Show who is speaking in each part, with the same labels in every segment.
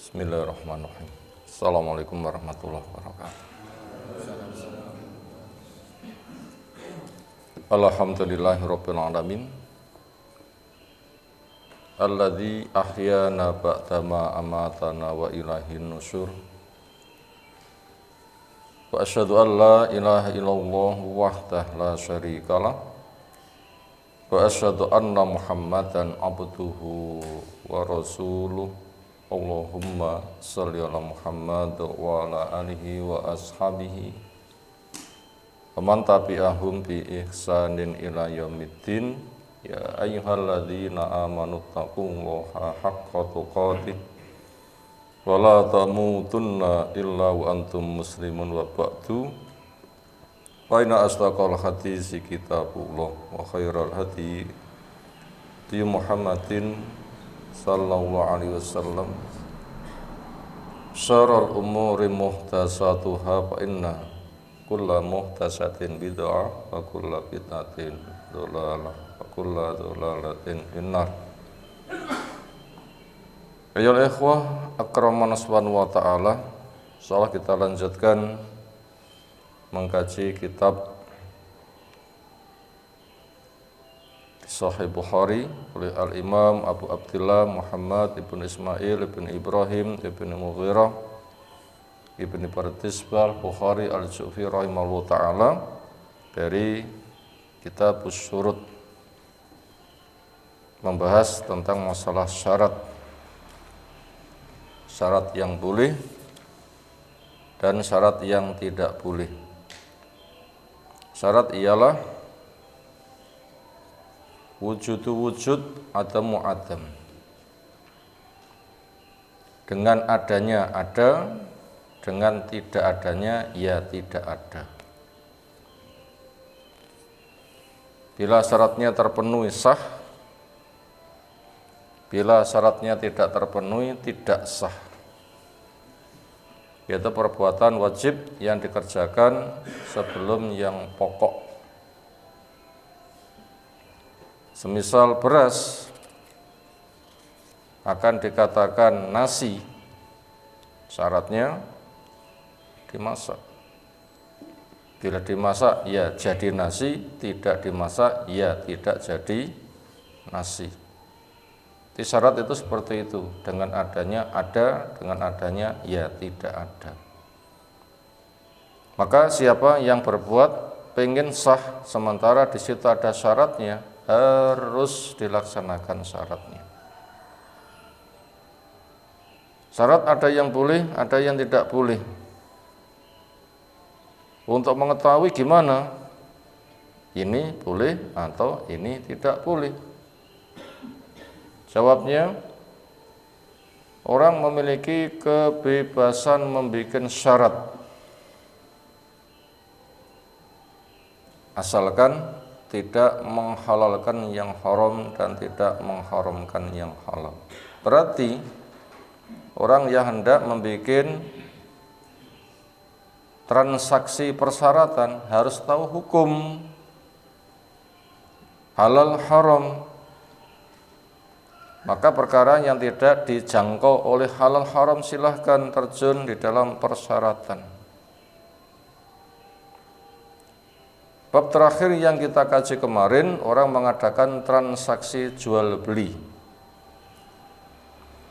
Speaker 1: Bismillahirrahmanirrahim. Assalamualaikum warahmatullahi wabarakatuh. Alhamdulillahirabbil alamin. Alladzi ahyana ba'dama amatana wa ilaihin nusyur. Wa asyhadu an la ilaha illallah wahdahu la syarikalah. Wa asyhadu anna Muhammadan abduhu wa rasuluh. Allahumma sholli ala Muhammad wa ala alihi wa ashabihi wa man tabi'ahum bi ihsanin ila yaumiddin. Ya ayyuhalladzina amanu taqullaha haqqa tuqatih wa la tamutunna illa wa antum muslimun wa ba'du. Fa inna asdaqal hadisi kitabullah wa khairal hadi Muhammadin sallallahu alaihi wasallam. Syarrul umuri muhdatsatuha fa inna kulla muhdatsatin bid'ah wa kulla bid'atin dhalalah wa kulla dhalalatin finnar. Ayyuhal ikhwah akramana subhanahu wa ta'ala. Insyaallah kita lanjutkan mengkaji kitab Sahih Bukhari oleh Al-Imam Abu Abdillah Muhammad ibn Ismail ibn Ibrahim ibn Mughirah ibn Bardizbah Bukhari Al-Ju'fi rahimahullah ta'ala, dari kitab Syurut, membahas tentang masalah syarat yang boleh dan syarat yang tidak boleh. Syarat ialah wujud adamu adam, dengan adanya ada, dengan tidak adanya ya tidak ada. Bila syaratnya terpenuhi sah, bila syaratnya tidak terpenuhi tidak sah, yaitu perbuatan wajib yang dikerjakan sebelum yang pokok. Semisal beras akan dikatakan nasi, syaratnya dimasak. Bila dimasak ya jadi nasi, tidak dimasak ya tidak jadi nasi. Jadi syarat itu seperti itu, dengan adanya ada, dengan adanya ya tidak ada. Maka siapa yang berbuat pengen sah sementara di situ ada syaratnya, harus dilaksanakan syaratnya. Syarat ada yang boleh, ada yang tidak boleh. Untuk mengetahui gimana ini boleh atau ini tidak boleh, jawabnya, orang memiliki kebebasan membuat syarat asalkan tidak menghalalkan yang haram dan tidak mengharamkan yang halal. Berarti orang yang hendak membuat transaksi persyaratan harus tahu hukum halal haram. Maka perkara yang tidak dijangkau oleh halal haram silahkan terjun di dalam persyaratan. Bab terakhir yang kita kaji kemarin, orang mengadakan transaksi jual beli.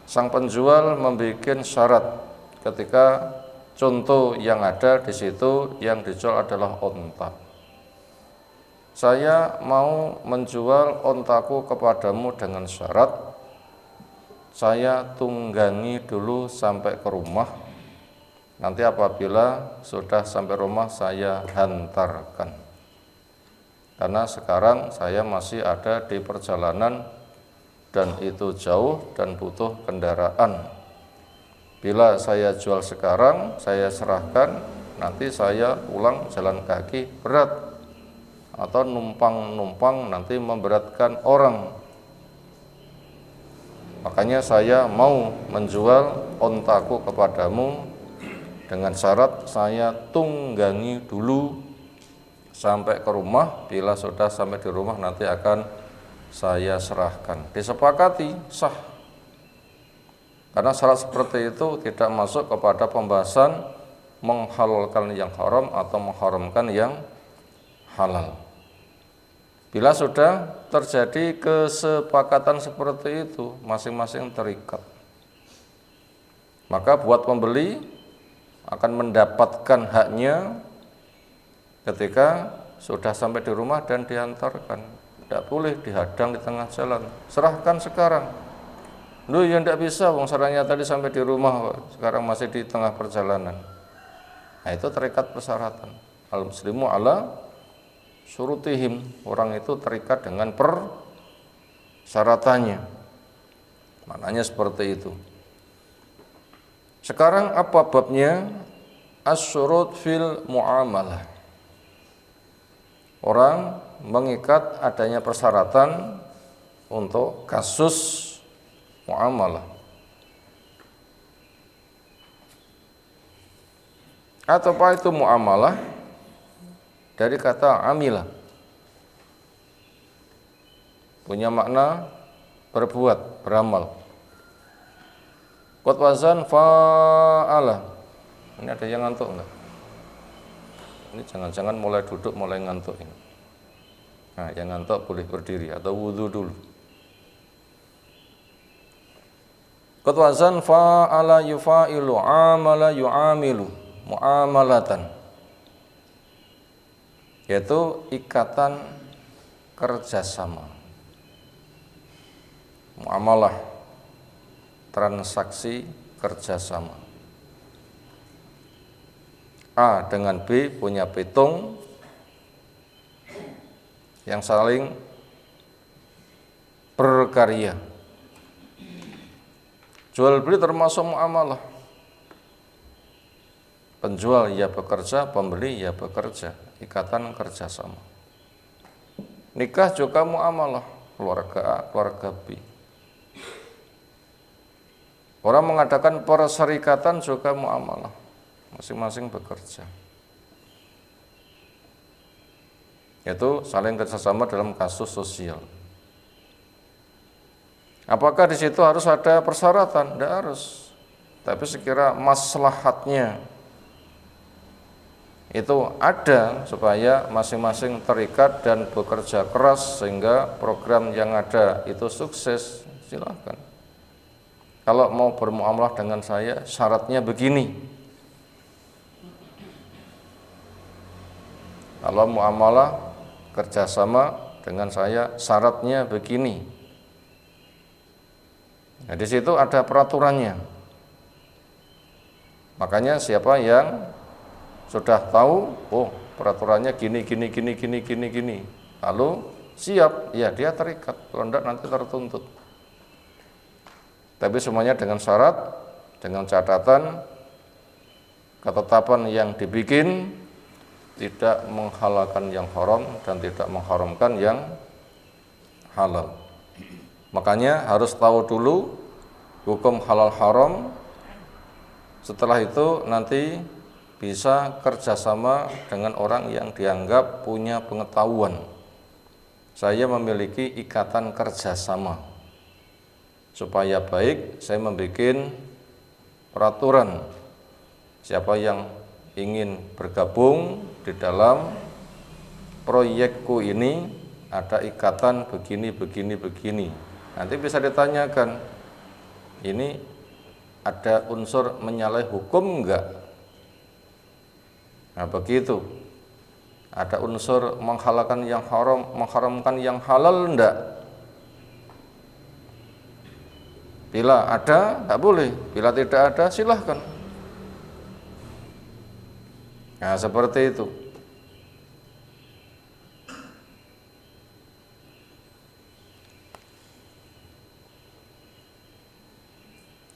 Speaker 1: Sang penjual membuat syarat ketika contoh yang ada di situ yang dijual adalah onta. Saya mau menjual ontaku kepadamu dengan syarat saya tunggangi dulu sampai ke rumah. Nanti apabila sudah sampai rumah saya hantarkan. Karena sekarang saya masih ada di perjalanan dan itu jauh dan butuh kendaraan. Bila saya jual sekarang, saya serahkan, nanti saya pulang jalan kaki berat, atau numpang nanti memberatkan orang. Makanya saya mau menjual ontaku kepadamu dengan syarat saya tunggangi dulu sampai ke rumah. Bila sudah sampai di rumah nanti akan saya serahkan. Disepakati, sah. Karena syarat seperti itu tidak masuk kepada pembahasan menghalalkan yang haram atau mengharamkan yang halal. Bila sudah terjadi kesepakatan seperti itu, masing-masing terikat, maka buat pembeli akan mendapatkan haknya ketika sudah sampai di rumah dan diantarkan. Tidak boleh dihadang di tengah jalan. Serahkan sekarang. Loh, ya tidak bisa, wong saranya tadi sampai di rumah, sekarang masih di tengah perjalanan. Nah, itu terikat persyaratan. Al-muslimu ala surutihim. Orang itu terikat dengan persyaratannya. Maknanya seperti itu. Sekarang apa babnya? Asyurut fil muamalah. Orang mengikat adanya persyaratan untuk kasus muamalah. Atau apa itu muamalah? Dari kata amila, punya makna berbuat, beramal. Qad wazan fa'ala. Ini ada yang ngantuk enggak? Ini jangan-jangan mulai duduk mulai ngantuk ini. Nah, yang ngantuk boleh berdiri atau wudu dulu. Qad wazan fa'ala yufa'ilu, amala yu'amilu, muamalatan. Yaitu ikatan kerjasama. Muamalah, transaksi kerjasama. A dengan B punya pitung yang saling berkarya. Jual beli termasuk muamalah. Penjual ya bekerja, pembeli ya bekerja, ikatan kerjasama. Nikah juga muamalah, keluarga A, keluarga B. Orang mengadakan perserikatan juga muamalah, masing-masing bekerja. Yaitu saling kerjasama dalam kasus sosial. Apakah di situ harus ada persyaratan? Tidak harus. Tapi sekira maslahatnya itu ada supaya masing-masing terikat dan bekerja keras sehingga program yang ada itu sukses, silakan. Kalau mau bermuamalah dengan saya syaratnya begini. Kalau muamalah kerjasama dengan saya syaratnya begini. Nah, di situ ada peraturannya. Makanya siapa yang sudah tahu, oh peraturannya gini, lalu siap, ya dia terikat, kalau tidak nanti tertuntut. Tapi semuanya dengan syarat, dengan catatan, ketetapan yang dibikin tidak menghalalkan yang haram dan tidak mengharamkan yang halal. Makanya harus tahu dulu hukum halal haram. Setelah itu nanti bisa kerjasama dengan orang yang dianggap punya pengetahuan. Saya memiliki ikatan kerjasama. Supaya baik, saya membuat peraturan. Siapa yang ingin bergabung di dalam proyekku ini, ada ikatan begini. Nanti bisa ditanyakan, ini ada unsur menyalahi hukum enggak? Nah begitu. Ada unsur menghalalkan yang haram, mengharamkan yang halal enggak? Bila ada, enggak boleh. Bila tidak ada, silahkan. Nah seperti itu.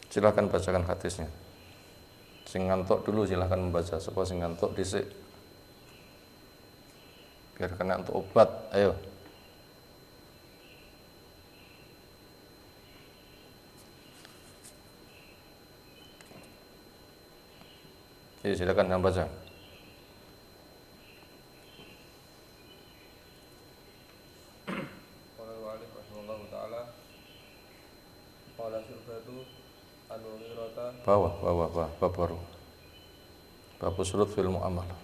Speaker 1: Silahkan bacakan hadisnya. Sing ngantuk dulu silahkan membaca. Supaya sing ngantuk dhisik, biar kena untuk obat. Ayo. Jadi silakan yang baca. Qala Syu'batu anu bawah bab baru. Bab surut fil muamalah.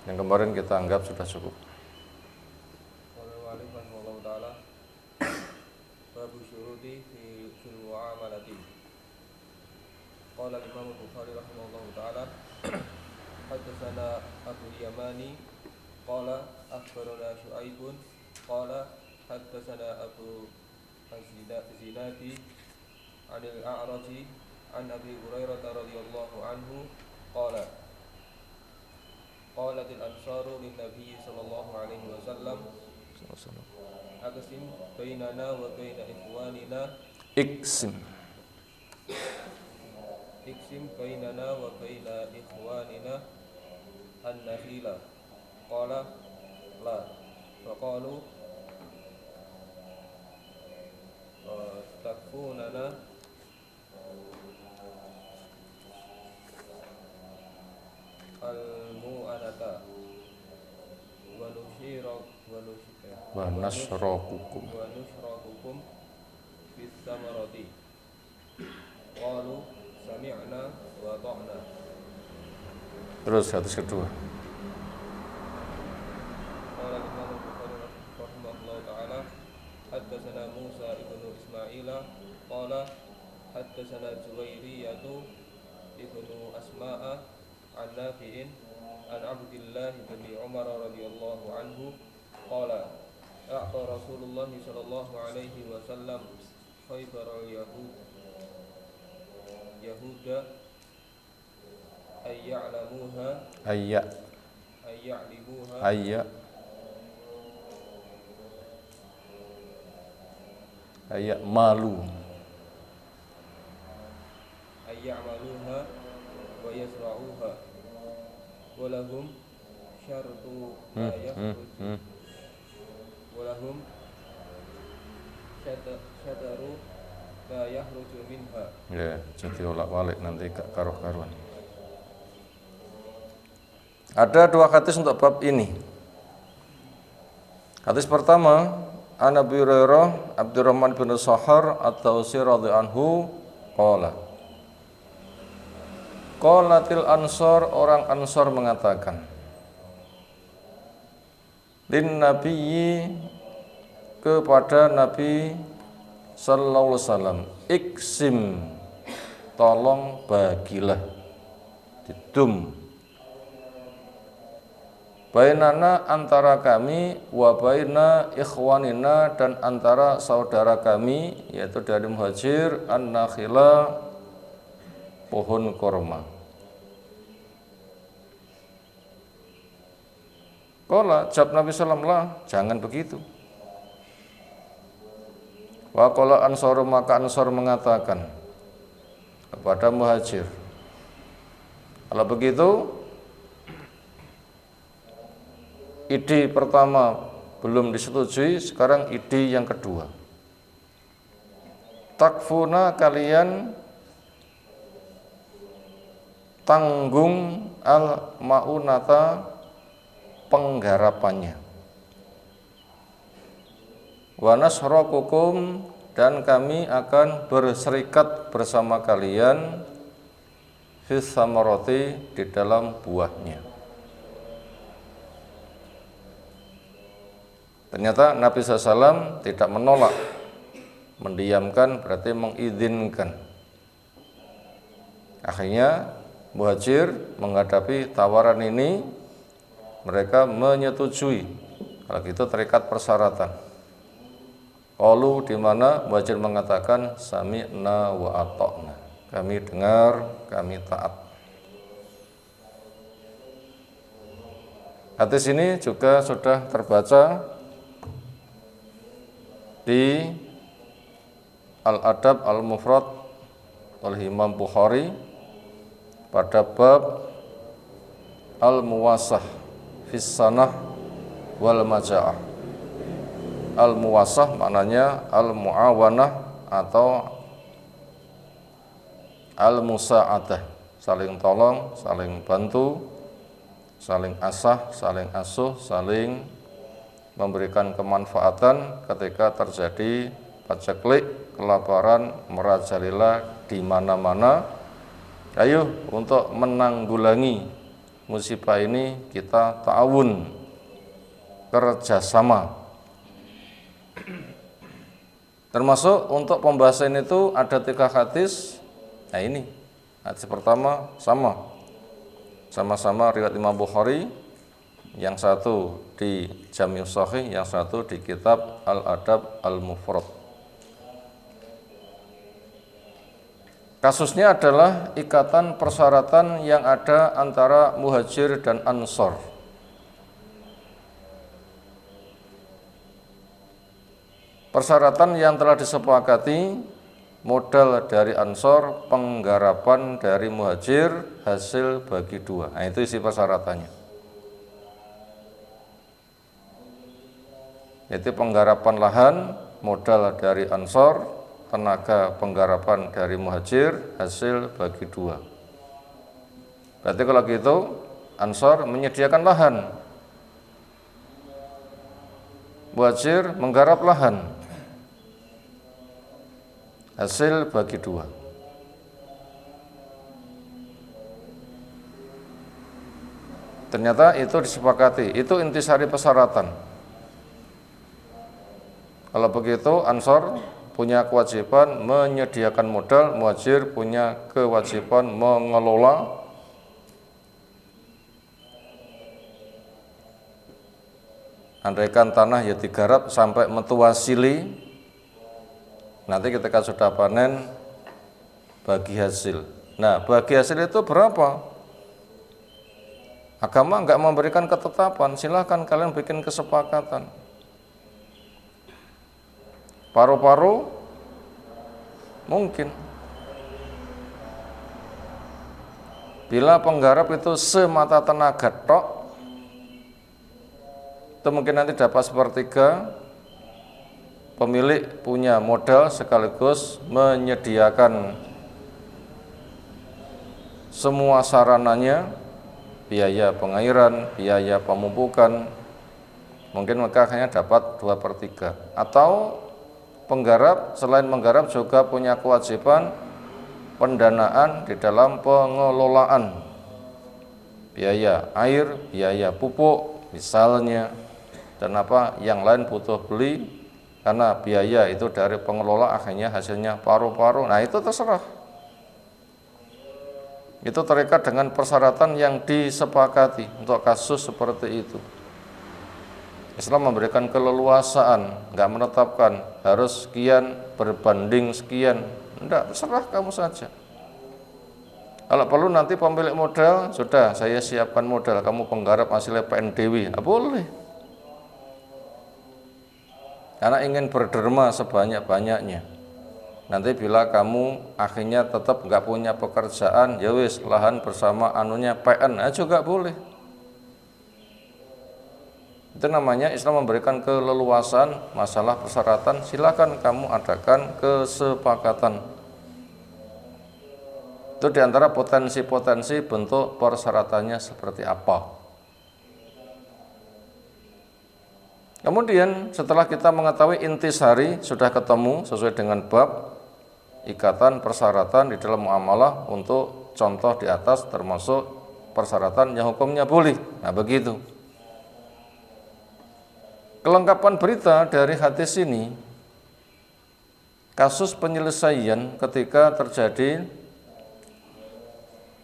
Speaker 1: Yang kemarin kita anggap sudah cukup.
Speaker 2: Bab syuruti fil muamalati. Qala Imam Bukhari rahimahullah taala haddatsana Abu Yamani qala akhbarana Syu'aibun qala haddatsana Abu Zinadi anil A'raji an Abi Hurairah radhiyallahu anhu qala qalatil ansaru lin nabiy sallallahu alaihi wasallam aqsim bainana wa baina ikhwanina
Speaker 1: Iksim
Speaker 2: bainana wa baina ikhwanina an-nakhila qala la faqalu takfunana al-mu'anata wa nusrakukum bis samarati qalu sami'na wa ta'na.
Speaker 1: Terus hadis kedua.
Speaker 2: Qala Imam Bukhari rahimahullah taala haddatsana Musa ibnu Ismail qala haddatsana Juwairiyatu ibnu Asma'a an Nafi'in an Abdillah bin Umar radhiyallahu anhu qala a'ta Rasulullah sallallahu alaihi wasallam Khaybar Yahuda ayya'lamuha maluha wa yasra'uha wa lahum syartu la yakhruju wa lahum syataru la yakhruju minha.
Speaker 1: Ya, jadi olak-walik nanti gak karuh-karuan. Ada dua hadis untuk bab ini. Hadis pertama, An Abi Hurairah Abdurrahman bin Sahar At-Tausi radhiyallahu anhu qala qalatil ansor, orang Ansor mengatakan lin nabiyyi, kepada Nabi sallallahu alaihi wasallam, iksim, tolong bagilah, didum, bainana, antara kami, wa baina ikhwanina, dan antara saudara kami, yaitu dari muhajir, an-nakhila, pohon korma. Qala, jawab Nabi sallallahu alaihi wasallam, jangan begitu. Wa qala Ansor, maka Ansor mengatakan kepada muhajir, kalau begitu ide pertama belum disetujui, sekarang ide yang kedua. Takfuna, kalian tanggung al-maunata, penggarapannya. Wa nasrakukum, dan kami akan berserikat bersama kalian fis samarati, di dalam buahnya. Ternyata Nabi SAW tidak menolak, mendiamkan berarti mengizinkan. Akhirnya muhajir menghadapi tawaran ini, mereka menyetujui. Kalau gitu terikat persyaratan. Qalu, di mana muhajir mengatakan sami'na wa ata'na, kami dengar, kami taat. Hadis ini juga sudah terbaca di Al-Adab Al-Mufrad oleh Imam Bukhari pada bab Al-Muwasah fis sanah wal maja'ah. Al-Muwasah maknanya al-mu'awanah atau al-musa'adah, saling tolong, saling bantu, saling asah, saling asuh, saling memberikan kemanfaatan ketika terjadi paceklik, kelaparan merajalela di mana-mana. Ayo untuk menanggulangi musibah ini kita ta'awun, kerjasama. Termasuk untuk pembahasan itu ada 3 hadis. Nah ini hadis pertama sama-sama riwayat Imam Bukhari, yang satu di Jami' Shahih, yang satu di kitab Al-Adab Al-Mufrad. Kasusnya adalah ikatan persyaratan yang ada antara Muhajir dan Ansor. Persyaratan yang telah disepakati, modal dari Ansor, penggarapan dari Muhajir, hasil bagi 2. Nah, itu isi persyaratannya. Yaitu penggarapan lahan, modal dari Ansor, tenaga penggarapan dari Muhajir, hasil bagi 2. Berarti kalau gitu Ansor menyediakan lahan, Muhajir menggarap lahan, hasil bagi 2. Ternyata itu disepakati, itu intisari persyaratan. Kalau begitu Ansor punya kewajiban menyediakan modal, Muhajir punya kewajiban mengelola. Andaikan tanah ya digarap sampai metuasili, nanti ketika sudah panen bagi hasil. Nah, bagi hasil itu berapa? Agama enggak memberikan ketetapan, silahkan kalian bikin kesepakatan. Paru-paru mungkin. Bila penggarap itu semata tenaga tok, itu mungkin nanti dapat 1/3. Pemilik punya modal sekaligus menyediakan semua sarananya, biaya pengairan, biaya pemupukan, mungkin maka hanya dapat 2/3. Atau penggarap selain menggarap juga punya kewajiban pendanaan di dalam pengelolaan, biaya air, biaya pupuk misalnya, dan apa yang lain butuh beli, karena biaya itu dari pengelola akhirnya hasilnya paru-paru. Nah itu terserah, itu terikat dengan persyaratan yang disepakati untuk kasus seperti itu. Islam memberikan keleluasaan, nggak menetapkan harus sekian berbanding sekian, enggak, terserah kamu saja. Kalau perlu nanti pemilik modal, sudah saya siapkan modal, kamu penggarap hasilnya PNDW, nah, boleh. Karena ingin berderma sebanyak-banyaknya. Nanti bila kamu akhirnya tetap nggak punya pekerjaan, ya wis lahan bersama anunya PN, nah, juga boleh. Itu namanya Islam memberikan keleluasan masalah persyaratan, silakan kamu adakan kesepakatan. Itu diantara potensi-potensi bentuk persyaratannya seperti apa. Kemudian setelah kita mengetahui intisari, sudah ketemu sesuai dengan bab ikatan persyaratan di dalam muamalah untuk contoh di atas termasuk persyaratan yang hukumnya boleh. Nah begitu. Kelengkapan berita dari hadis ini, kasus penyelesaian ketika terjadi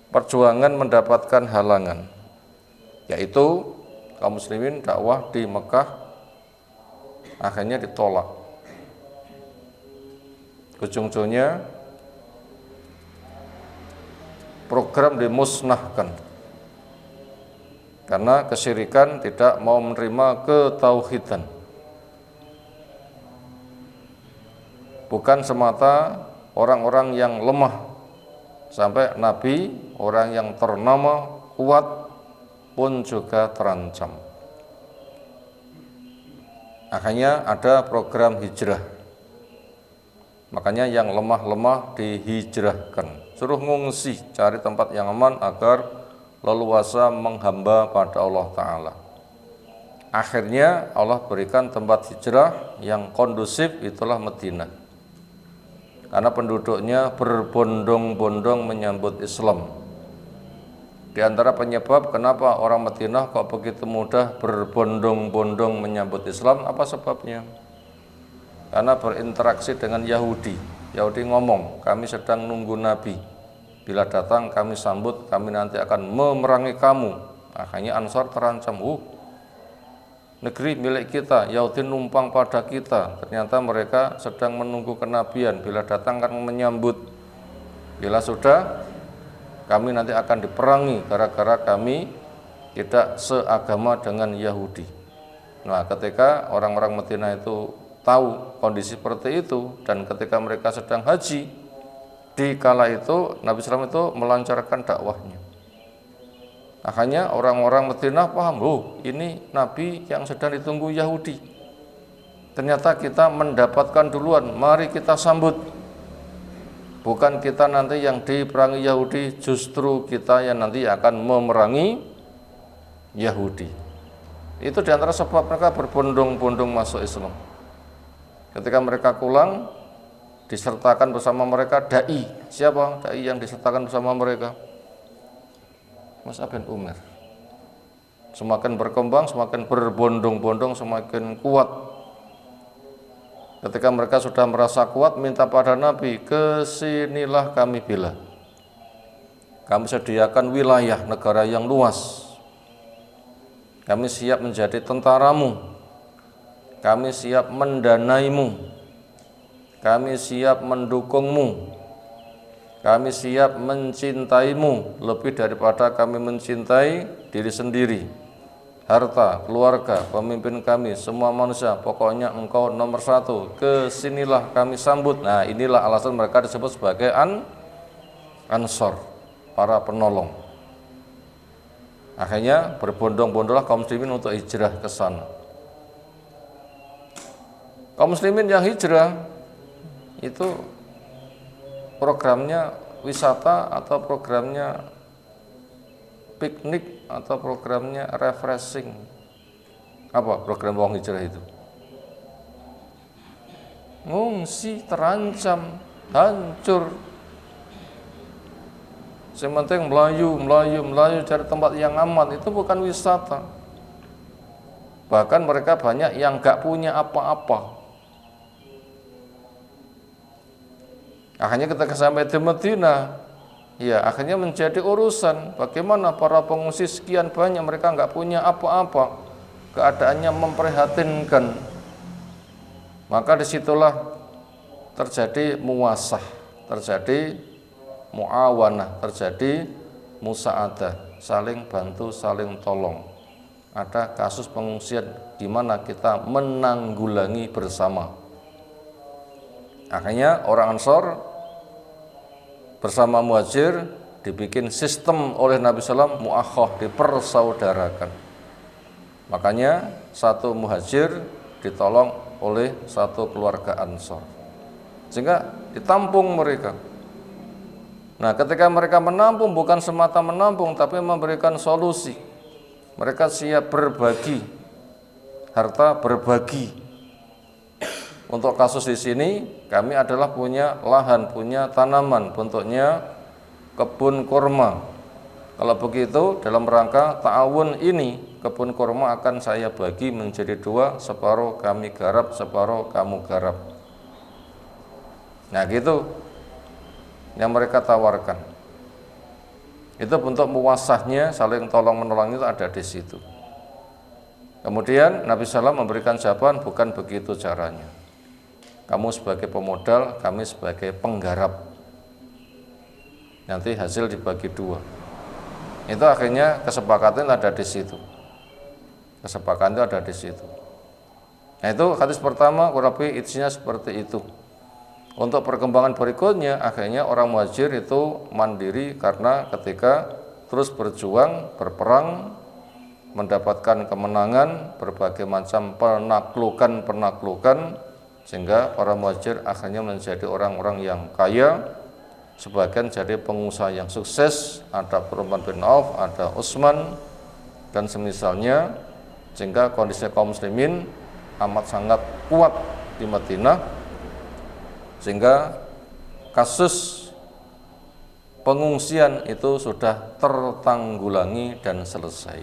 Speaker 1: perjuangan mendapatkan halangan, yaitu kaum muslimin dakwah di Mekah akhirnya ditolak. Ujung-ujungnya program dimusnahkan karena kesyirikan, tidak mau menerima ketauhidan. Bukan semata orang-orang yang lemah, sampai Nabi, orang yang ternama kuat pun juga terancam. Akhirnya ada program hijrah. Makanya yang lemah-lemah dihijrahkan, suruh ngungsi, cari tempat yang aman agar leluasa menghamba pada Allah Ta'ala. Akhirnya Allah berikan tempat hijrah yang kondusif, itulah Madinah. Karena penduduknya berbondong-bondong menyambut Islam. Di antara penyebab kenapa orang Madinah kok begitu mudah berbondong-bondong menyambut Islam, apa sebabnya? Karena berinteraksi dengan Yahudi. Yahudi ngomong, kami sedang nunggu Nabi. Bila datang kami sambut, kami nanti akan memerangi kamu. Akhirnya Ansor terancam, negeri milik kita, Yahudi numpang pada kita. Ternyata mereka sedang menunggu kenabian, bila datang akan menyambut. Bila sudah, kami nanti akan diperangi gara-gara kami tidak seagama dengan Yahudi. Nah, ketika orang-orang Madinah itu tahu kondisi seperti itu, dan ketika mereka sedang haji, di kala itu Nabi SAW itu melancarkan dakwahnya. Akhirnya orang-orang Madinah paham, ini Nabi yang sedang ditunggu Yahudi. Ternyata kita mendapatkan duluan, mari kita sambut. Bukan kita nanti yang diperangi Yahudi, justru kita yang nanti akan memerangi Yahudi. Itu diantara sebab mereka berbondong-bondong masuk Islam. Ketika mereka pulang, disertakan bersama mereka da'i. Siapa da'i yang disertakan bersama mereka? Mus'ab bin Umair. Semakin berkembang, semakin berbondong-bondong, semakin kuat. Ketika mereka sudah merasa kuat, minta pada Nabi, kesinilah kami bela. Kami sediakan wilayah negara yang luas. Kami siap menjadi tentaramu. Kami siap mendanaimu. Kami siap mendukungmu. Kami siap mencintaimu lebih daripada kami mencintai diri sendiri, harta, keluarga, pemimpin kami, semua manusia. Pokoknya engkau nomor satu, kesinilah kami sambut. Nah, inilah alasan mereka disebut sebagai Ansor, para penolong. Akhirnya berbondong-bondonglah kaum muslimin untuk hijrah ke sana. Kaum muslimin yang hijrah itu programnya wisata atau programnya piknik atau programnya refreshing? Apa program wong hijrah itu? Ngungsi, terancam, hancur. Yang penting melayu cari tempat yang aman. Itu bukan wisata. Bahkan mereka banyak yang gak punya apa-apa. Akhirnya ketika sampai di Madinah, ya akhirnya menjadi urusan bagaimana para pengungsi sekian banyak, mereka nggak punya apa-apa, keadaannya memprihatinkan. Maka disitulah terjadi muwasah, terjadi muawanah, terjadi musa'adah, saling bantu, saling tolong. Ada kasus pengungsian di mana kita menanggulangi bersama. Akhirnya orang Ansor bersama Muhajir dibikin sistem oleh Nabi SAW, mu'akhah, dipersaudarakan. Makanya satu Muhajir ditolong oleh satu keluarga Ansor, sehingga ditampung mereka. Nah, ketika mereka menampung, bukan semata menampung, tapi memberikan solusi. Mereka siap berbagi harta, berbagi. Untuk kasus di sini, kami adalah punya lahan, punya tanaman, bentuknya kebun kurma. Kalau begitu, dalam rangka ta'awun ini, kebun kurma akan saya bagi menjadi dua, separuh kami garap, separuh kamu garap. Nah, gitu yang mereka tawarkan. Itu bentuk muwasahnya, saling tolong menolong itu ada di situ. Kemudian Nabi SAW memberikan jawaban, bukan begitu caranya. Kamu sebagai pemodal, kami sebagai penggarap. Nanti hasil dibagi dua. Itu akhirnya kesepakatan ada di situ. Kesepakatan itu ada di situ. Nah, itu hadis pertama kurang lebih isinya seperti itu. Untuk perkembangan berikutnya, akhirnya orang Muhajir itu mandiri karena ketika terus berjuang, berperang, mendapatkan kemenangan, berbagai macam penaklukan, sehingga para Muhajir akhirnya menjadi orang-orang yang kaya, sebagian jadi pengusaha yang sukses. Ada Abdurrahman bin Auf, ada Utsman dan semisalnya, sehingga kondisi kaum muslimin amat sangat kuat di Madinah, sehingga kasus pengungsian itu sudah tertanggulangi dan selesai.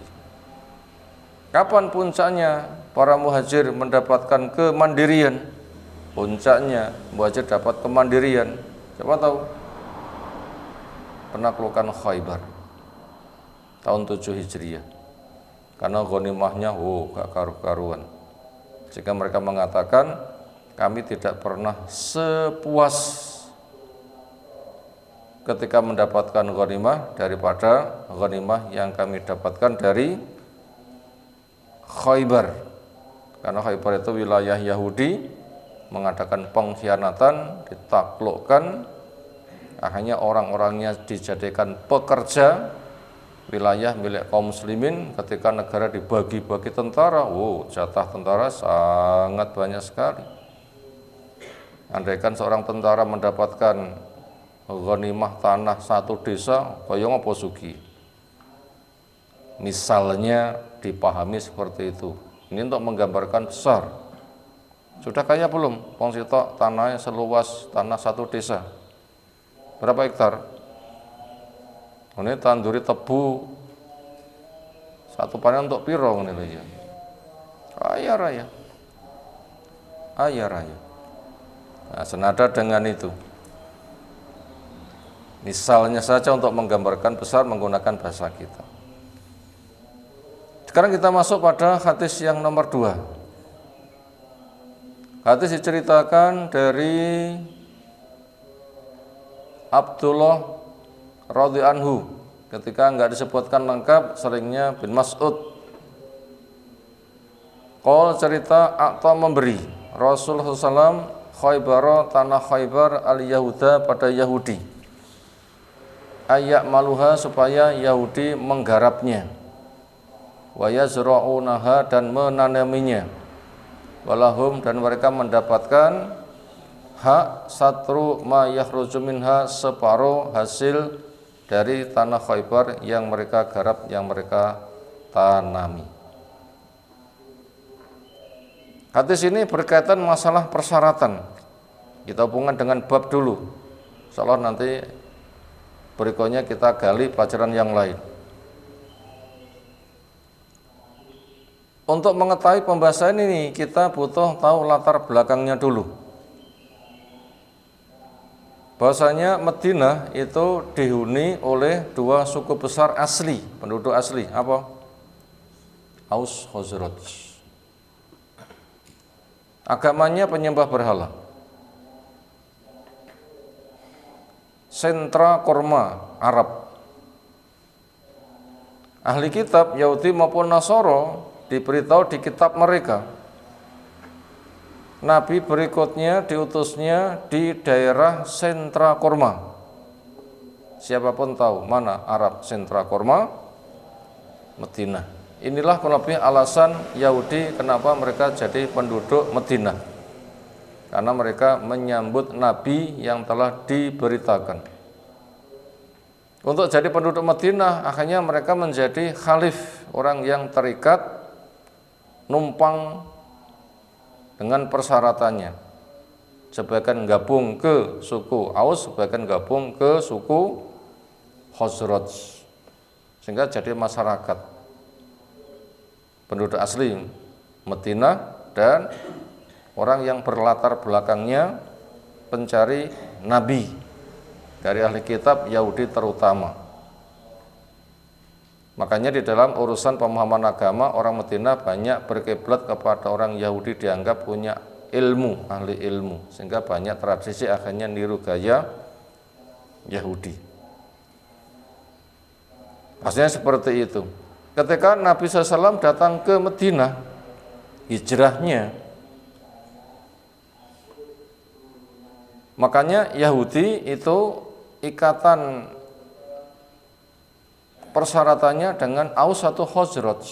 Speaker 1: Kapan puncaknya para muhajir mendapatkan kemandirian? Puncaknya muhajir dapat kemandirian, siapa tahu? Penaklukan Khaybar tahun 7 Hijriah. Karena ghanimahnya gak karu-karuan. Jika mereka mengatakan, kami tidak pernah sepuas ketika mendapatkan ghanimah daripada ghanimah yang kami dapatkan dari Khaybar. Karena Khaybar itu wilayah Yahudi, mengadakan pengkhianatan, ditaklukkan, akhirnya orang-orangnya dijadikan pekerja. Wilayah milik kaum muslimin ketika negara dibagi-bagi tentara, jatah tentara sangat banyak sekali. Andaikan seorang tentara mendapatkan ghanimah tanah satu desa, koyong apa sugi. Misalnya dipahami seperti itu. Ini untuk menggambarkan besar. Sudah kaya belum? Wong sitok tanahnya seluas tanah satu desa. Berapa hektar? Ini tanduri tebu satu panen untuk piro ini aja. Kaya raya. Kaya raya. Nah, senada dengan itu. Misalnya saja untuk menggambarkan besar menggunakan bahasa kita. Sekarang kita masuk pada hadis yang nomor 2. Hadis diceritakan dari Abdullah radhiyallahu anhu, ketika enggak disebutkan lengkap seringnya bin Mas'ud. Qol cerita A'ta memberi Rasulullah SAW Khaybar, tanah Khaybar al-Yahuda pada Yahudi, ayak maluha supaya Yahudi menggarapnya, wa yazra'unaha dan menanaminya, walahum dan mereka mendapatkan hak satru ma yakhruju minha separuh hasil dari tanah Khaybar yang mereka garap, yang mereka tanami. Hadis ini berkaitan masalah persyaratan. Kita hubungkan dengan bab dulu. Insyaallah nanti berikutnya kita gali pelajaran yang lain. Untuk mengetahui pembahasan ini kita butuh tahu latar belakangnya dulu. Bahwasanya Madinah itu dihuni oleh dua suku besar asli, penduduk asli, apa? Aus Khazraj. Agamanya penyembah berhala. Sentra korma Arab. Ahli kitab Yahudi maupun Nasoro diberitahu di kitab mereka, Nabi berikutnya diutusnya di daerah sentra korma. Siapapun tahu mana Arab sentra korma? Madinah. Inilah kurang lebih alasan Yahudi kenapa mereka jadi penduduk Madinah. Karena mereka menyambut Nabi yang telah diberitakan. Untuk jadi penduduk Madinah, akhirnya mereka menjadi khalif, orang yang terikat, numpang dengan persyaratannya. Sebagian gabung ke suku Aus, sebagian gabung ke suku Khazraj, sehingga jadi masyarakat penduduk asli Madinah dan orang yang berlatar belakangnya pencari Nabi dari ahli kitab Yahudi terutama. Makanya di dalam urusan pemahaman agama, orang Madinah banyak berkiblat kepada orang Yahudi, dianggap punya ilmu, ahli ilmu, sehingga banyak tradisi akhirnya niru gaya Yahudi. Maksudnya seperti itu. Ketika Nabi SAW datang ke Madinah, hijrahnya, makanya Yahudi itu ikatan persyaratannya dengan Aus atau Khazraj.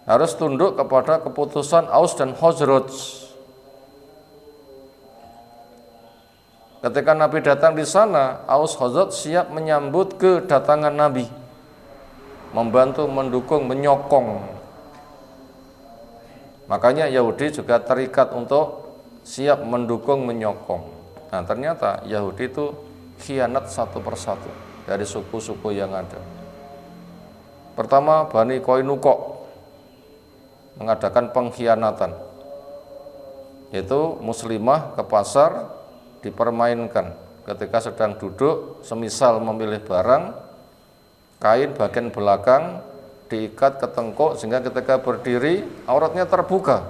Speaker 1: Harus tunduk kepada keputusan Aus dan Khazraj. Ketika Nabi datang di sana, Aus Khazraj siap menyambut kedatangan Nabi. membantu, mendukung, menyokong. Makanya Yahudi juga terikat untuk siap mendukung, menyokong. Nah, ternyata Yahudi itu khianat satu persatu dari suku-suku yang ada. Pertama, Bani Qainuqa mengadakan pengkhianatan, yaitu muslimah ke pasar dipermainkan ketika sedang duduk, semisal memilih barang, kain bagian belakang diikat ke tengkuk sehingga ketika berdiri auratnya terbuka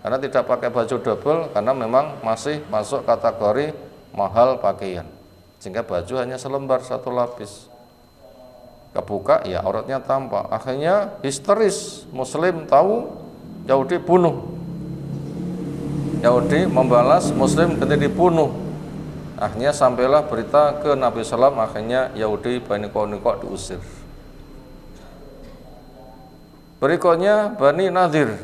Speaker 1: karena tidak pakai baju double, karena memang masih masuk kategori mahal pakaian, sehingga baju hanya selembar, satu lapis, kebuka ya auratnya tampak. Akhirnya histeris, muslim tahu, Yahudi bunuh. Yahudi membalas, muslim ketika dibunuh. Akhirnya sampailah berita ke Nabi SAW, akhirnya Yahudi Bani Qainuqa diusir. Berikutnya Bani Nadir,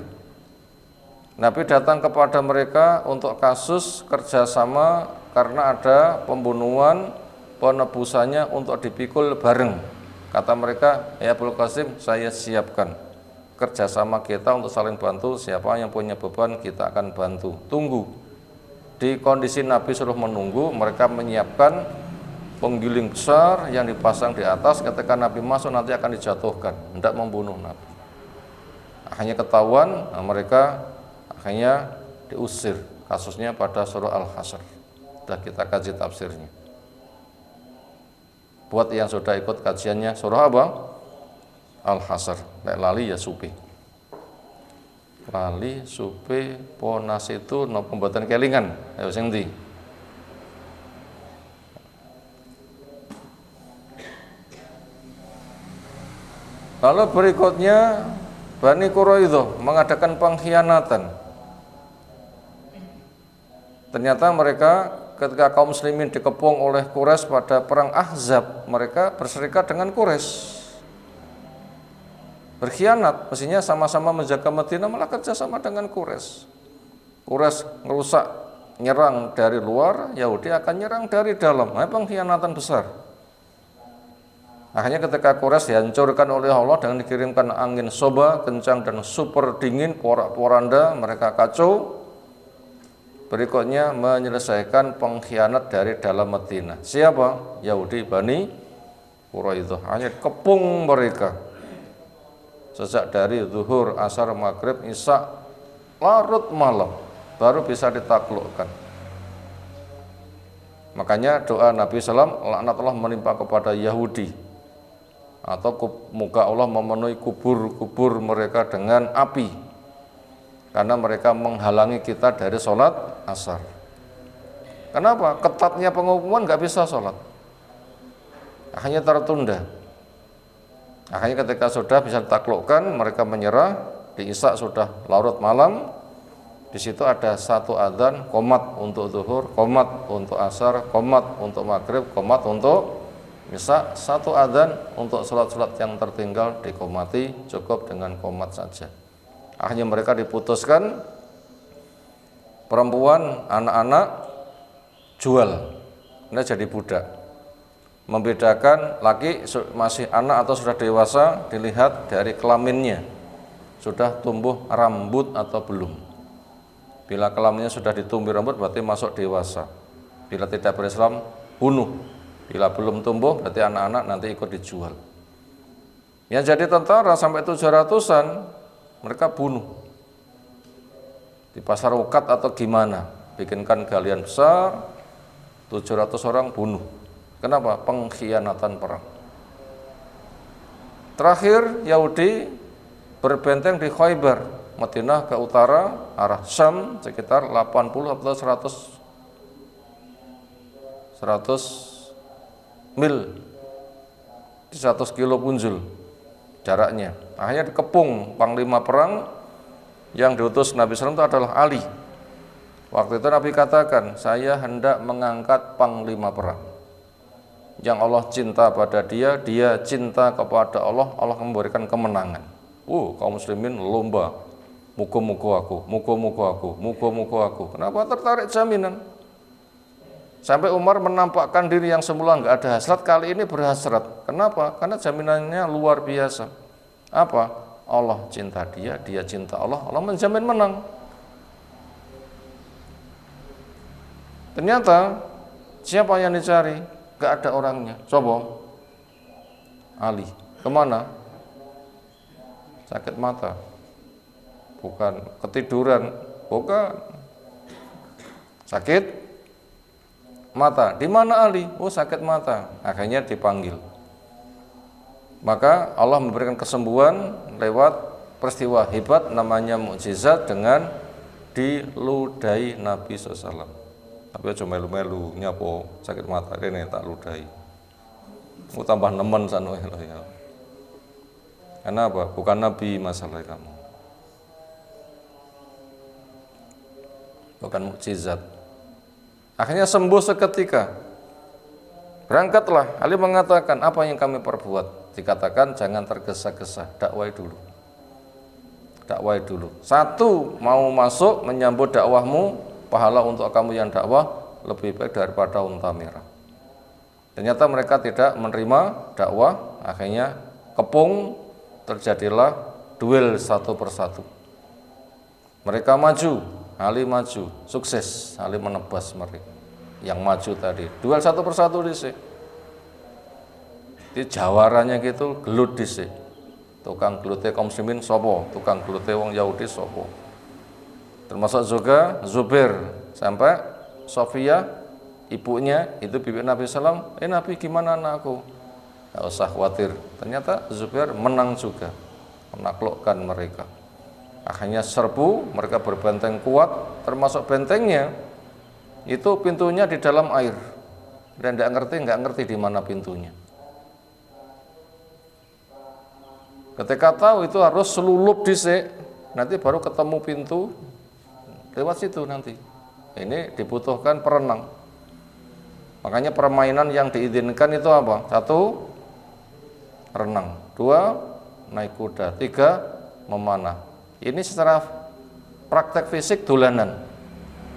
Speaker 1: Nabi datang kepada mereka untuk kasus kerjasama karena ada pembunuhan, penebusannya untuk dipikul bareng. Kata mereka, ya Abul Qasim, saya siapkan kerjasama kita untuk saling bantu, siapa yang punya beban kita akan bantu, tunggu. Di kondisi Nabi suruh menunggu, mereka menyiapkan penggiling besar yang dipasang di atas, ketika Nabi masuk nanti akan dijatuhkan, hendak membunuh Nabi. Akhirnya ketahuan, nah mereka akhirnya diusir. Kasusnya pada surah Al-Hasyr, sudah kita kaji tafsirnya. Buat yang sudah ikut kajiannya surah apa? Al-Hasyr. Nek lali ya supi. Lali, supi, ponas itu no pembuatan kelingan. Ayo sing ndi? Lalu berikutnya Bani Quraidah mengadakan pengkhianatan. Ternyata mereka ketika kaum muslimin dikepung oleh Quraisy pada perang Ahzab, mereka berserikat dengan Quraisy. Berkhianat, mestinya sama-sama menjaga Madinah, malah kerjasama dengan Quraisy. Quraisy ngerusak, nyerang dari luar, Yahudi akan nyerang dari dalam. Nah, pengkhianatan besar. Akhirnya ketika Quraisy dihancurkan oleh Allah dengan dikirimkan angin soba kencang dan super dingin, porak-poranda, mereka kacau. Berikutnya menyelesaikan pengkhianat dari dalam Madinah. Siapa? Yahudi Bani Quraidah. Hanya kepung mereka. Sejak dari zuhur, asar, maghrib, isya, larut malam baru bisa ditaklukkan. Makanya doa Nabi SAW, laknat Allah menimpa kepada Yahudi, atau moga Allah memenuhi kubur-kubur mereka dengan api, karena mereka menghalangi kita dari sholat asar. Kenapa? Ketatnya pengumuman nggak bisa sholat, akhirnya tertunda. Akhirnya ketika sudah bisa ditaklukkan, mereka menyerah. Di isya sudah larut malam. Di situ ada satu adzan, qomat untuk zuhur, qomat untuk asar, qomat untuk maghrib, qomat untuk isya. Satu adzan untuk sholat-sholat yang tertinggal diqomati, cukup dengan qomat saja. Akhirnya mereka diputuskan, perempuan, anak-anak jual, ini jadi budak. Membedakan laki masih anak atau sudah dewasa dilihat dari kelaminnya, sudah tumbuh rambut atau belum. Bila kelaminnya sudah ditumbuh rambut berarti masuk dewasa. Bila tidak berislam, bunuh. Bila belum tumbuh berarti anak-anak nanti ikut dijual. Yang jadi tentara sampai 700-an mereka bunuh di pasar Ukat atau gimana, bikinkan galian besar, 700 orang bunuh. Kenapa? Pengkhianatan perang. Terakhir Yahudi berbenteng di Khaybar, Madinah ke utara, arah Syam, sekitar 80 atau 100 mil, di 100 kilo punjul jaraknya. Akhirnya dikepung panglima perang yang diutus Nabi SAW itu adalah Ali. Waktu itu Nabi katakan, saya hendak mengangkat panglima perang yang Allah cinta pada dia, dia cinta kepada Allah, Allah memberikan kemenangan. Kaum muslimin lomba, muka-muka aku, muka-muka aku, muka-muka aku. Kenapa tertarik jaminan? Sampai Umar menampakkan diri yang semula nggak ada hasrat, kali ini berhasrat. Kenapa? Karena jaminannya luar biasa. Apa? Allah cinta dia, dia cinta Allah, Allah menjamin menang. Ternyata siapa yang dicari? Gak ada orangnya. Coba Ali, kemana? Sakit mata? Bukan. Ketiduran? Bukan. Sakit mata. Di mana Ali? Oh, sakit mata. Akhirnya dipanggil. Maka Allah memberikan kesembuhan lewat peristiwa hebat namanya mukjizat dengan diludahi Nabi SAW. Tapi aja melu-melu nyapo sakit mata rene tak ludahi. Mau tambah nemen sanu ya. Karena apa? Bukan Nabi masalah kamu. Bukan mukjizat. Akhirnya sembuh seketika. Berangkatlah. Ali mengatakan, apa yang kami perbuat? Dikatakan jangan tergesa-gesa, dakwai dulu. Dakwai dulu. Satu, mau masuk menyambut dakwahmu, pahala untuk kamu yang dakwah lebih baik daripada unta merah. Ternyata mereka tidak menerima dakwah, akhirnya kepung, terjadilah duel satu persatu. Mereka maju, Ali maju, sukses, Ali menebas mereka yang maju tadi. Duel satu persatu dhisik. Di jawarannya gitu gelut dhisik. Tukang gelute kaum muslimin sopo, tukang gelute wong Yahudi sopo. Termasuk juga Zubair, sampai Sofia ibunya itu bibi Nabi SAW, Nabi gimana anakku? Gak usah khawatir. Ternyata Zubair menang juga, menaklukkan mereka. Akhirnya serbu, mereka berbenteng kuat, termasuk bentengnya itu pintunya di dalam air dan nggak ngerti di mana pintunya. Ketika tahu itu harus selulup dhisik, nanti baru ketemu pintu lewat situ nanti. Ini dibutuhkan perenang. Makanya permainan yang diizinkan itu apa? 1, renang. 2, naik kuda. 3, memanah. Ini secara praktek fisik dolanan,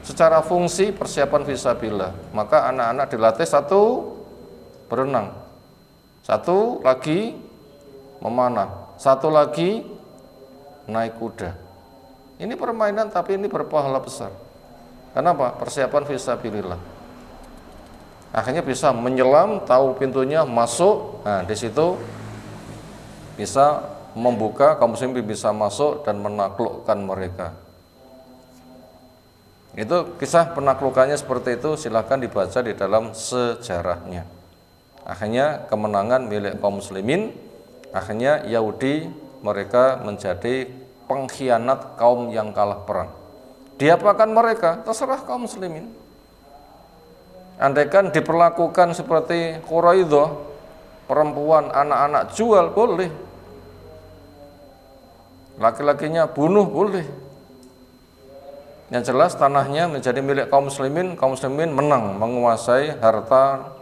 Speaker 1: secara fungsi persiapan fisabilillah. Maka anak-anak dilatih 1, berenang, 1 lagi memanah, 1 lagi naik kuda. Ini permainan tapi ini berpahala besar. Kenapa? Persiapan fisabilillah. Akhirnya bisa menyelam, tahu pintunya, masuk. Nah, di situ bisa membuka, kaum muslimin bisa masuk dan menaklukkan mereka. Itu kisah penaklukannya seperti itu, silahkan dibaca di dalam sejarahnya. Akhirnya kemenangan milik kaum muslimin. Akhirnya Yahudi mereka menjadi pengkhianat kaum yang kalah perang. Diapakan mereka? Terserah kaum muslimin. Andaikan diperlakukan seperti Quraidah, perempuan, anak-anak jual boleh, laki-lakinya bunuh boleh. Yang jelas tanahnya menjadi milik kaum muslimin menang menguasai harta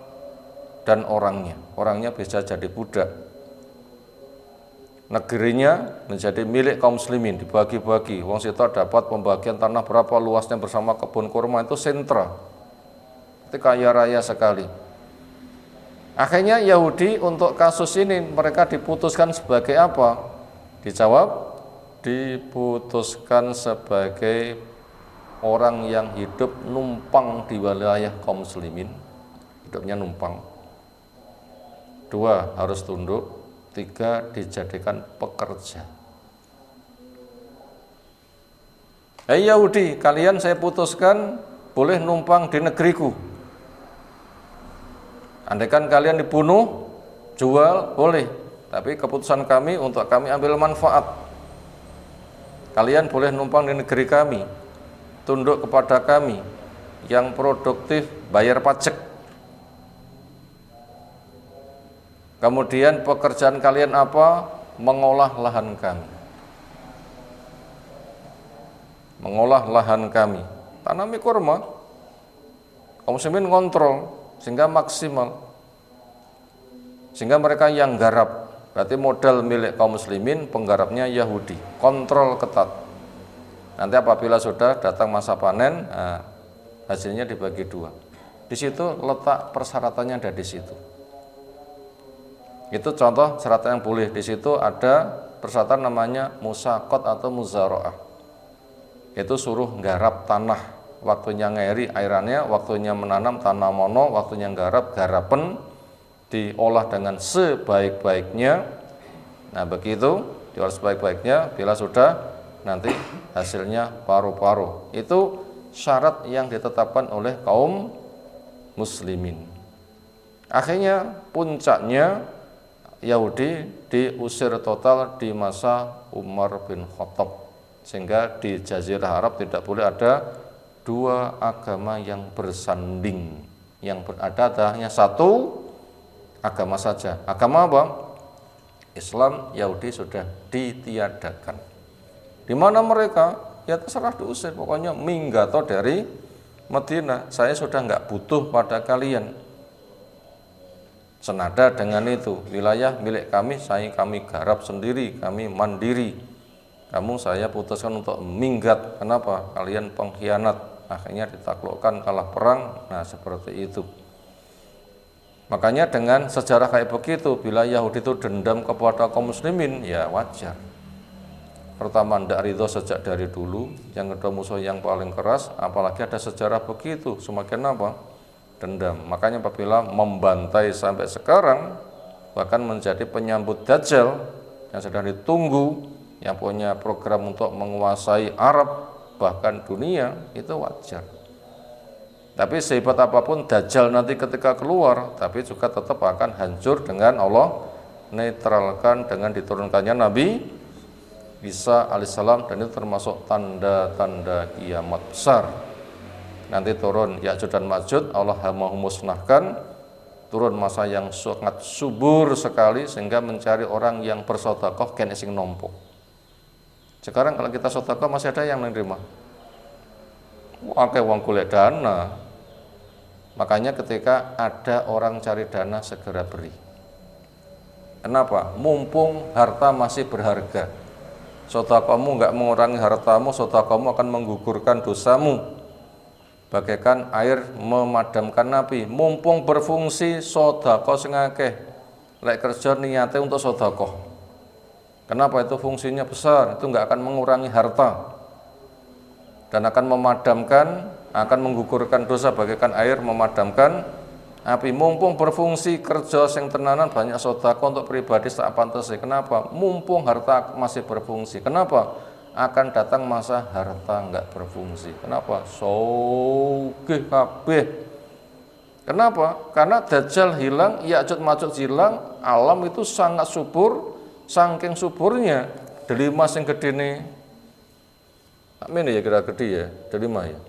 Speaker 1: dan orangnya. Orangnya bisa jadi budak. Negerinya menjadi milik kaum muslimin, dibagi-bagi. Wong sita dapat pembagian tanah berapa luasnya bersama kebun kurma, itu sentra. Itu kaya raya sekali. Akhirnya Yahudi untuk kasus ini mereka diputuskan sebagai apa? Dijawab, diputuskan sebagai orang yang hidup numpang di wilayah kaum muslimin, hidupnya numpang. 2, harus tunduk. 3, dijadikan pekerja. Yahudi, kalian saya putuskan boleh numpang di negeriku. Andaikan kalian dibunuh, jual, boleh. Tapi keputusan kami untuk kami ambil manfaat. Kalian boleh numpang di negeri kami, tunduk kepada kami, yang produktif, bayar pajak. Kemudian pekerjaan kalian apa? Mengolah lahan kami. Mengolah lahan kami. Tanami kurma. Kaum muslimin ngontrol sehingga maksimal. Sehingga mereka yang garap. Berarti modal milik kaum muslimin, penggarapnya Yahudi. Kontrol ketat. Nanti apabila sudah datang masa panen, hasilnya dibagi 2. Di situ letak persyaratannya ada di situ. Itu contoh syarat yang boleh. Di situ ada persyaratan namanya musaqat atau muzara'ah. Itu suruh nggarap tanah, waktunya ngeri airannya, waktunya menanam tanamono, waktunya nggarap garapen, diolah dengan sebaik-baiknya. Nah begitu diolah sebaik-baiknya, bila sudah nanti hasilnya paru-paru. Itu syarat yang ditetapkan oleh kaum muslimin. Akhirnya puncaknya Yahudi diusir total di masa Umar bin Khattab, sehingga di Jazirah Arab tidak boleh ada dua agama yang bersanding. Yang ada hanya satu agama saja. Agama apa? Islam. Yahudi sudah ditiadakan. Di mana mereka? Ya terserah diusir, pokoknya minggato dari Madinah. Saya sudah nggak butuh pada kalian. Senada dengan itu, wilayah milik kami, kami garap sendiri, kami mandiri. Kamu saya putuskan untuk minggat. Kenapa? Kalian pengkhianat. Akhirnya ditaklukkan, kalah perang. Nah seperti itu. Makanya dengan sejarah kayak begitu, bila Yahudi itu dendam kepada kaum muslimin, ya wajar. Pertama, tidak ridho sejak dari dulu. Yang kedua, musuh yang paling keras. Apalagi ada sejarah begitu, semakin apa? Dendam. Makanya apabila membantai sampai sekarang, bahkan menjadi penyambut Dajjal yang sedang ditunggu, yang punya program untuk menguasai Arab bahkan dunia, itu wajar. Tapi sehebat apapun Dajjal nanti ketika keluar, tapi juga tetap akan hancur dengan Allah netralkan dengan diturunkannya Nabi Isa alaihissalam, dan itu termasuk tanda-tanda kiamat besar. Nanti turun Ya'juj dan Ma'juj, Allah mau musnahkan, turun masa yang sangat subur sekali sehingga mencari orang yang bersedekah kene sing nompo. Sekarang kalau kita sedekah masih ada yang menerima. Akeh wong golek dana. Makanya ketika ada orang cari dana segera beri. Kenapa? Mumpung harta masih berharga. Sedekahmu enggak mengurangi hartamu, sedekahmu akan menggugurkan dosamu. Bagaikan air memadamkan api. Mumpung berfungsi sedekah sing akeh. Lek kerja niate untuk sedekah. Kenapa? Itu fungsinya besar, itu enggak akan mengurangi harta. Dan akan memadamkan, akan menggugurkan dosa bagaikan air memadamkan api. Mumpung berfungsi kerja sing tenanan banyak sedekah untuk pribadi sak pantese. Kenapa? Mumpung harta masih berfungsi. Kenapa? Akan datang masa harta enggak berfungsi. Kenapa? Sogeh kabeh. Kenapa? Karena Dajjal hilang, Ya'juj Ma'juj hilang, alam itu sangat subur, saking suburnya delima sing gedene. Amin ya, kira gede ya, delima ya.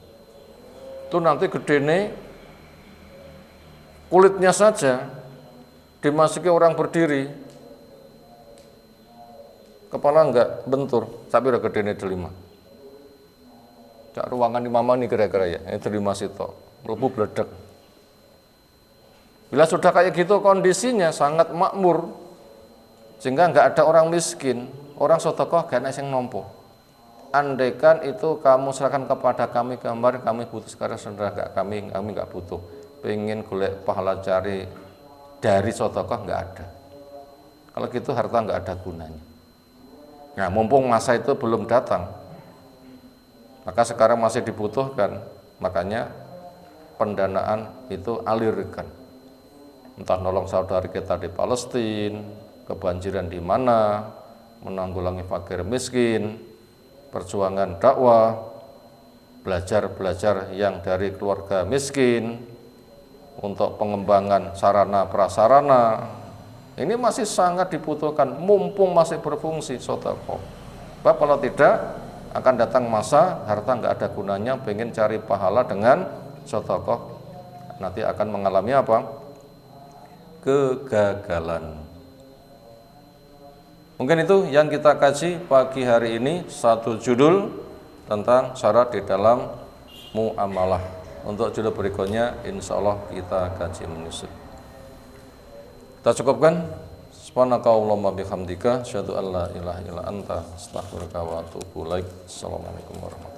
Speaker 1: Itu nanti gedene kulitnya saja dimasuki orang berdiri, kepala enggak bentur, tapi udah gede nih delima. Cak ruangan di mama nih kira-kira ya, ini delima situ, melebu bledek. Bila sudah kayak gitu kondisinya sangat makmur, sehingga enggak ada orang miskin, orang sedekah gak ana sing nompo. Andaikan itu kamu serahkan kepada kami gambar, kami butuh sekarang sudah enggak, kami enggak butuh. Pengen golek pahala cari dari sedekah enggak ada. Kalau gitu harta enggak ada gunanya. Nah, mumpung masa itu belum datang, maka sekarang masih dibutuhkan, makanya pendanaan itu alirkan. Entah nolong saudara kita di Palestina, kebanjiran di mana, menanggulangi fakir miskin, perjuangan dakwah, belajar yang dari keluarga miskin, untuk pengembangan sarana prasarana. Ini masih sangat dibutuhkan, mumpung masih berfungsi sedekah. Sebab kalau tidak, akan datang masa harta nggak ada gunanya, pengen cari pahala dengan sedekah, nanti akan mengalami apa? Kegagalan. Mungkin itu yang kita kaji pagi hari ini, satu judul tentang syarat di dalam muamalah. Untuk judul berikutnya, insya Allah kita kaji menyusul. Kita cukupkan. Subhanakallahumma bihamdika asyhadu an la ilaha illa anta astaghfiruka wa atubu ilaik. Assalamualaikum warahmatullahi wabarakatuh.